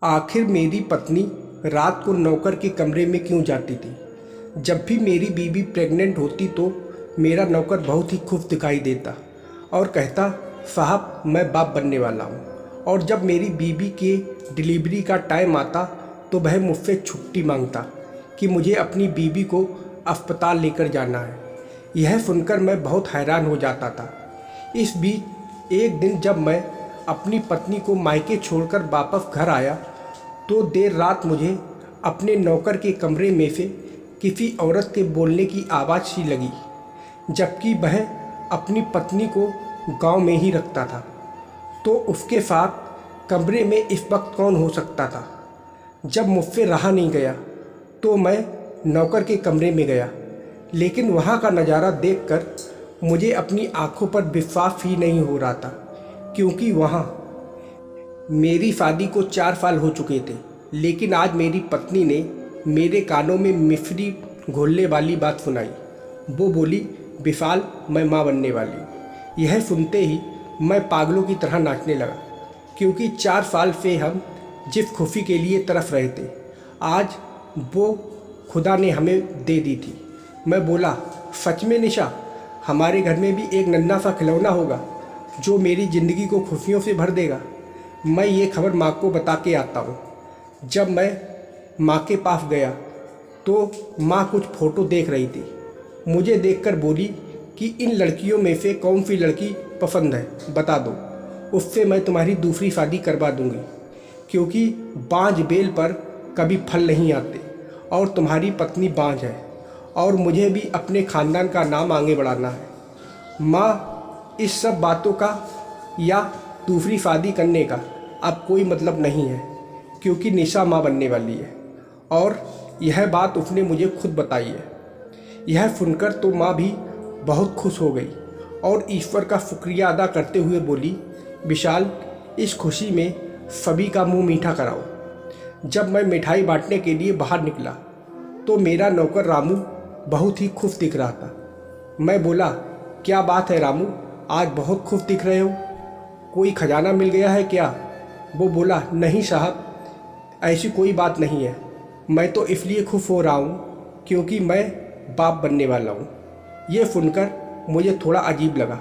आखिर मेरी पत्नी रात को नौकर के कमरे में क्यों जाती थी? जब भी मेरी बीवी प्रेग्नेंट होती तो मेरा नौकर बहुत ही खुश दिखाई देता और कहता, साहब मैं बाप बनने वाला हूँ। और जब मेरी बीवी के डिलीवरी का टाइम आता तो वह मुझसे छुट्टी मांगता कि मुझे अपनी बीवी को अस्पताल लेकर जाना है। यह सुनकर मैं बहुत हैरान हो जाता था। इस बीच एक दिन जब मैं अपनी पत्नी को मायके छोड़कर वापस घर आया तो देर रात मुझे अपने नौकर के कमरे में से किसी औरत के बोलने की आवाज़ सी लगी, जबकि वह अपनी पत्नी को गांव में ही रखता था। तो उसके साथ कमरे में इस वक्त कौन हो सकता था? जब मुझसे रहा नहीं गया तो मैं नौकर के कमरे में गया, लेकिन वहाँ का नज़ारा देखकर मुझे अपनी आंखों पर विश्वास ही नहीं हो रहा था, क्योंकि वहाँ मेरी शादी को 4 साल हो चुके थे। लेकिन आज मेरी पत्नी ने मेरे कानों में मिश्री घोलने वाली बात सुनाई। वो बोली, विशाल मैं माँ बनने वाली। यह सुनते ही मैं पागलों की तरह नाचने लगा, क्योंकि 4 साल से हम जिस खुशी के लिए तरस रहे थे आज वो खुदा ने हमें दे दी थी। मैं बोला, सच में निशा, हमारे घर में भी एक नन्हा सा खिलौना होगा जो मेरी ज़िंदगी को खुशियों से भर देगा। मैं ये खबर माँ को बता के आता हूँ। जब मैं माँ के पास गया तो माँ कुछ फ़ोटो देख रही थी। मुझे देखकर बोली कि इन लड़कियों में से कौन सी लड़की पसंद है, बता दो, उससे मैं तुम्हारी दूसरी शादी करवा दूँगी, क्योंकि बांझ बेल पर कभी फल नहीं आते और तुम्हारी पत्नी बांझ है और मुझे भी अपने ख़ानदान का नाम आगे बढ़ाना है। माँ, इस सब बातों का या दूसरी शादी करने का अब कोई मतलब नहीं है, क्योंकि निशा माँ बनने वाली है और यह बात उसने मुझे खुद बताई है। यह सुनकर तो माँ भी बहुत खुश हो गई और ईश्वर का शुक्रिया अदा करते हुए बोली, विशाल, इस खुशी में सभी का मुंह मीठा कराओ। जब मैं मिठाई बांटने के लिए बाहर निकला तो मेरा नौकर रामू बहुत ही खुश दिख रहा था। मैं बोला, क्या बात है रामू, आज बहुत खुश दिख रहे हो, कोई खजाना मिल गया है क्या? वो बोला, नहीं साहब, ऐसी कोई बात नहीं है। मैं तो इसलिए खुश हो रहा हूँ क्योंकि मैं बाप बनने वाला हूँ। ये सुनकर मुझे थोड़ा अजीब लगा,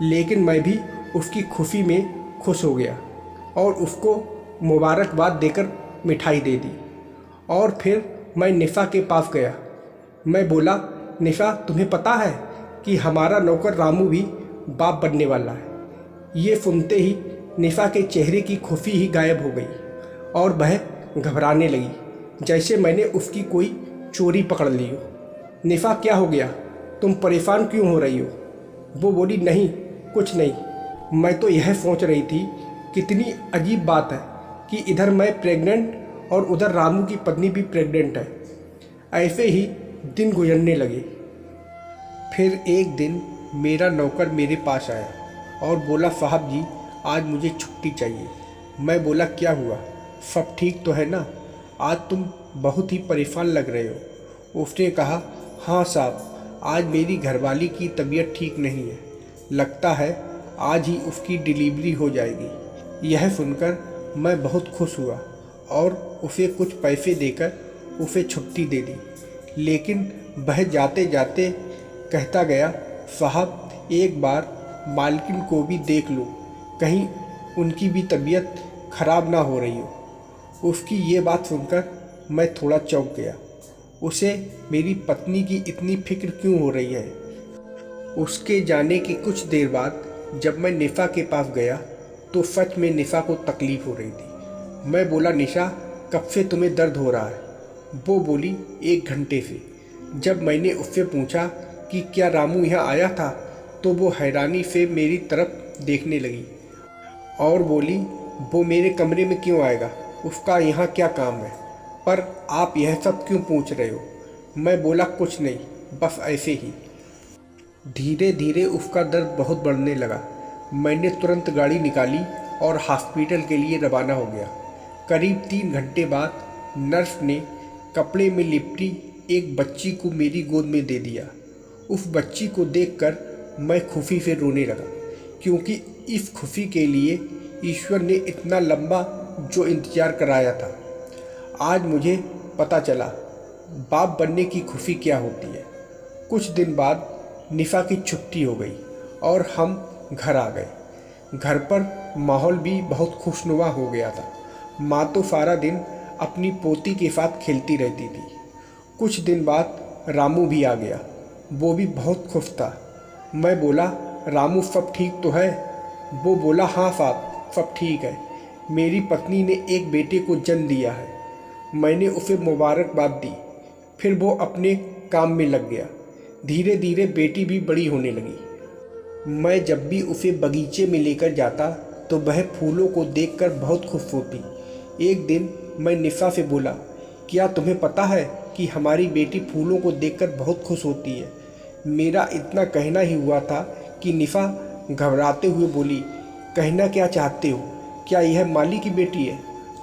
लेकिन मैं भी उसकी खुशी में खुश हो गया और उसको मुबारकबाद देकर मिठाई दे दी। और फिर मैं निशा के पास गया। मैं बोला, निशा, तुम्हें पता है कि हमारा नौकर रामू भी बाप बनने वाला है? ये सुनते ही निशा के चेहरे की खुशी ही गायब हो गई और वह घबराने लगी, जैसे मैंने उसकी कोई चोरी पकड़ ली हो। निशा, क्या हो गया? तुम परेशान क्यों हो रही हो? वो बोली, नहीं कुछ नहीं, मैं तो यह सोच रही थी कितनी अजीब बात है कि इधर मैं प्रेग्नेंट और उधर रामू की पत्नी भी प्रेग्नेंट है। ऐसे ही दिन गुजरने लगे। फिर एक दिन मेरा नौकर मेरे पास आया और बोला, साहब जी, आज मुझे छुट्टी चाहिए। मैं बोला, क्या हुआ, सब ठीक तो है ना? आज तुम बहुत ही परेशान लग रहे हो। उसने कहा, हाँ साहब, आज मेरी घरवाली की तबीयत ठीक नहीं है, लगता है आज ही उसकी डिलीवरी हो जाएगी। यह सुनकर मैं बहुत खुश हुआ और उसे कुछ पैसे देकर उसे छुट्टी दे दी। लेकिन वह जाते जाते कहता गया, साहब एक बार मालकिन को भी देख लो, कहीं उनकी भी तबीयत खराब ना हो रही हो। उसकी ये बात सुनकर मैं थोड़ा चौंक गया। उसे मेरी पत्नी की इतनी फिक्र क्यों हो रही है? उसके जाने की कुछ देर बाद जब मैं निशा के पास गया तो सच में निशा को तकलीफ़ हो रही थी। मैं बोला, निशा, कब से तुम्हें दर्द हो रहा है? वो बोली, 1 घंटे से। जब मैंने उससे पूछा कि क्या रामू यहाँ आया था तो वो हैरानी से मेरी तरफ देखने लगी और बोली, वो मेरे कमरे में क्यों आएगा, उसका यहाँ क्या काम है? पर आप यह सब क्यों पूछ रहे हो? मैं बोला, कुछ नहीं, बस ऐसे ही। धीरे धीरे उसका दर्द बहुत बढ़ने लगा। मैंने तुरंत गाड़ी निकाली और हॉस्पिटल के लिए रवाना हो गया। करीब 3 घंटे बाद नर्स ने कपड़े में लिपटी एक बच्ची को मेरी गोद में दे दिया। उस बच्ची को देखकर मैं खुशी से रोने लगा, क्योंकि इस खुशी के लिए ईश्वर ने इतना लंबा जो इंतज़ार कराया था। आज मुझे पता चला बाप बनने की खुशी क्या होती है। कुछ दिन बाद निफ़ा की छुट्टी हो गई और हम घर आ गए। घर पर माहौल भी बहुत खुशनुमा हो गया था। माँ तो सारा दिन अपनी पोती के साथ खेलती रहती थी। कुछ दिन बाद रामू भी आ गया। वो भी बहुत खुश था। मैं बोला, रामू सब ठीक तो है? वो बोला, हाँ साहब, सब ठीक है। मेरी पत्नी ने एक बेटे को जन्म दिया है। मैंने उसे मुबारकबाद दी। फिर वो अपने काम में लग गया। धीरे धीरे बेटी भी बड़ी होने लगी। मैं जब भी उसे बगीचे में लेकर जाता तो वह फूलों को देखकर बहुत खुश होती। एक दिन मैं निफ़ा से बोला, क्या तुम्हें पता है कि हमारी बेटी फूलों को देखकर बहुत खुश होती है? मेरा इतना कहना ही हुआ था कि निफ़ा घबराते हुए बोली, कहना क्या चाहते हो? क्या यह माली की बेटी है?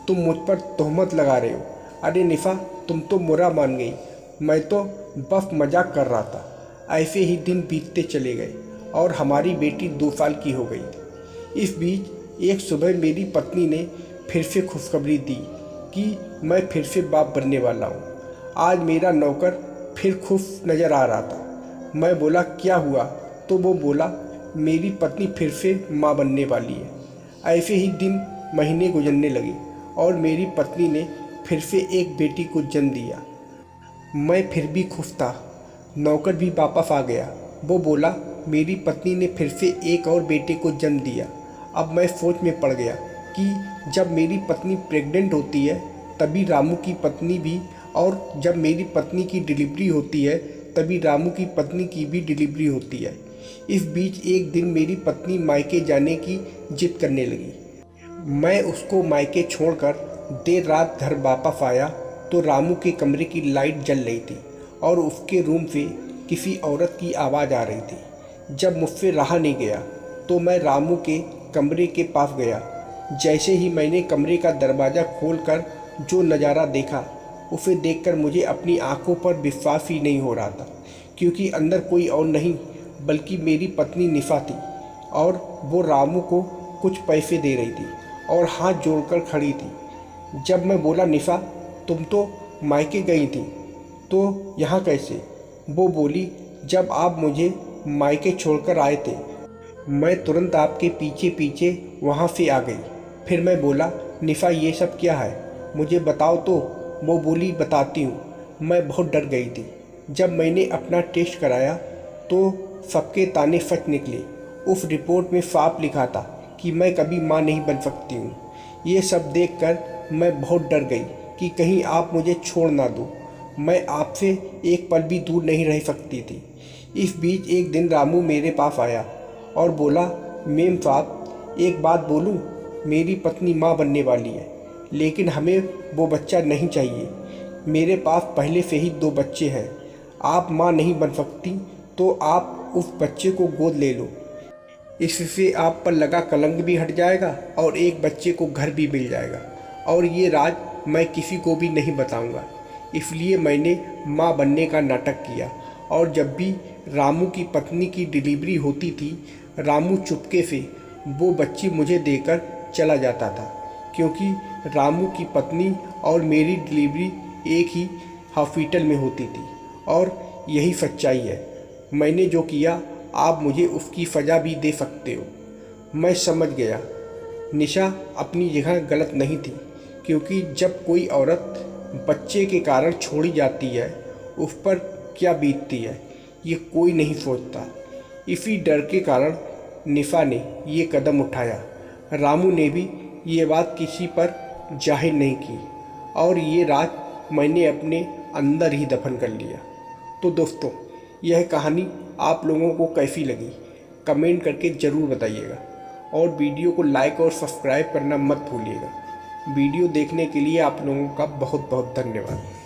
तुम मुझ पर तोहमत लगा रहे हो। अरे निफ़ा, तुम तो बुरा मान गई। मैं तो बस मजाक कर रहा था। ऐसे ही दिन बीतते चले गए और हमारी बेटी 2 साल की हो गई। इस बीच एक सुबह मेरी पत्नी ने फिर से खुशखबरी दी कि मैं फिर से बाप बनने वाला हूँ। आज मेरा नौकर फिर खुश नज़र आ रहा था। मैं बोला, क्या हुआ? तो वो बोला, मेरी पत्नी फिर से माँ बनने वाली है। ऐसे ही दिन महीने गुजरने लगे और मेरी पत्नी ने फिर से एक बेटी को जन्म दिया। मैं फिर भी खुश था। नौकर भी वापस आ गया। वो बोला, मेरी पत्नी ने फिर से एक और बेटे को जन्म दिया। अब मैं सोच में पड़ गया कि जब मेरी पत्नी प्रेग्नेंट होती है तभी रामू की पत्नी भी, और जब मेरी पत्नी की डिलीवरी होती है तभी रामू की पत्नी की भी डिलीवरी होती है। इस बीच एक दिन मेरी पत्नी मायके जाने की जिद करने लगी। मैं उसको मायके छोड़कर देर रात घर वापस आया तो रामू के कमरे की लाइट जल रही थी और उसके रूम से किसी औरत की आवाज़ आ रही थी। जब मुझसे रहा नहीं गया तो मैं रामू के कमरे के पास गया। जैसे ही मैंने कमरे का दरवाज़ा खोलकर जो नज़ारा देखा, उसे देखकर मुझे अपनी आंखों पर विश्वास ही नहीं हो रहा था, क्योंकि अंदर कोई और नहीं बल्कि मेरी पत्नी निफ़ा थी और वो रामू को कुछ पैसे दे रही थी और हाथ जोड़कर खड़ी थी। जब मैं बोला, निफ़ा, तुम तो मायके गई थी तो यहाँ कैसे? वो बोली, जब आप मुझे मायके छोड़कर आए थे मैं तुरंत आपके पीछे पीछे वहाँ से आ गई। फिर मैं बोला, निफ़ा, ये सब क्या है? मुझे बताओ तो। वो बोली, बताती हूँ। मैं बहुत डर गई थी। जब मैंने अपना टेस्ट कराया तो सबके ताने सच निकले। उस रिपोर्ट में साफ लिखा था कि मैं कभी माँ नहीं बन सकती हूँ। ये सब देखकर मैं बहुत डर गई कि कहीं आप मुझे छोड़ ना दो। मैं आपसे एक पल भी दूर नहीं रह सकती थी। इस बीच एक दिन रामू मेरे पास आया और बोला, मेम साहब, एक बात बोलूँ? मेरी पत्नी माँ बनने वाली है, लेकिन हमें वो बच्चा नहीं चाहिए। मेरे पास पहले से ही 2 बच्चे हैं। आप माँ नहीं बन सकती तो आप उस बच्चे को गोद ले लो। इससे आप पर लगा कलंक भी हट जाएगा और एक बच्चे को घर भी मिल जाएगा। और ये राज मैं किसी को भी नहीं बताऊंगा। इसलिए मैंने माँ बनने का नाटक किया और जब भी रामू की पत्नी की डिलीवरी होती थी, रामू चुपके से वो बच्ची मुझे देकर चला जाता था, क्योंकि रामू की पत्नी और मेरी डिलीवरी एक ही हॉस्पिटल में होती थी। और यही सच्चाई है। मैंने जो किया आप मुझे उसकी सज़ा भी दे सकते हो। मैं समझ गया निशा अपनी जगह गलत नहीं थी, क्योंकि जब कोई औरत बच्चे के कारण छोड़ी जाती है उस पर क्या बीतती है ये कोई नहीं सोचता। इसी डर के कारण निशा ने ये कदम उठाया। रामू ने भी ये बात किसी पर जाहिर नहीं की और ये राज मैंने अपने अंदर ही दफन कर लिया। तो दोस्तों, यह कहानी आप लोगों को कैसी लगी कमेंट करके ज़रूर बताइएगा और वीडियो को लाइक और सब्सक्राइब करना मत भूलिएगा। वीडियो देखने के लिए आप लोगों का बहुत बहुत धन्यवाद।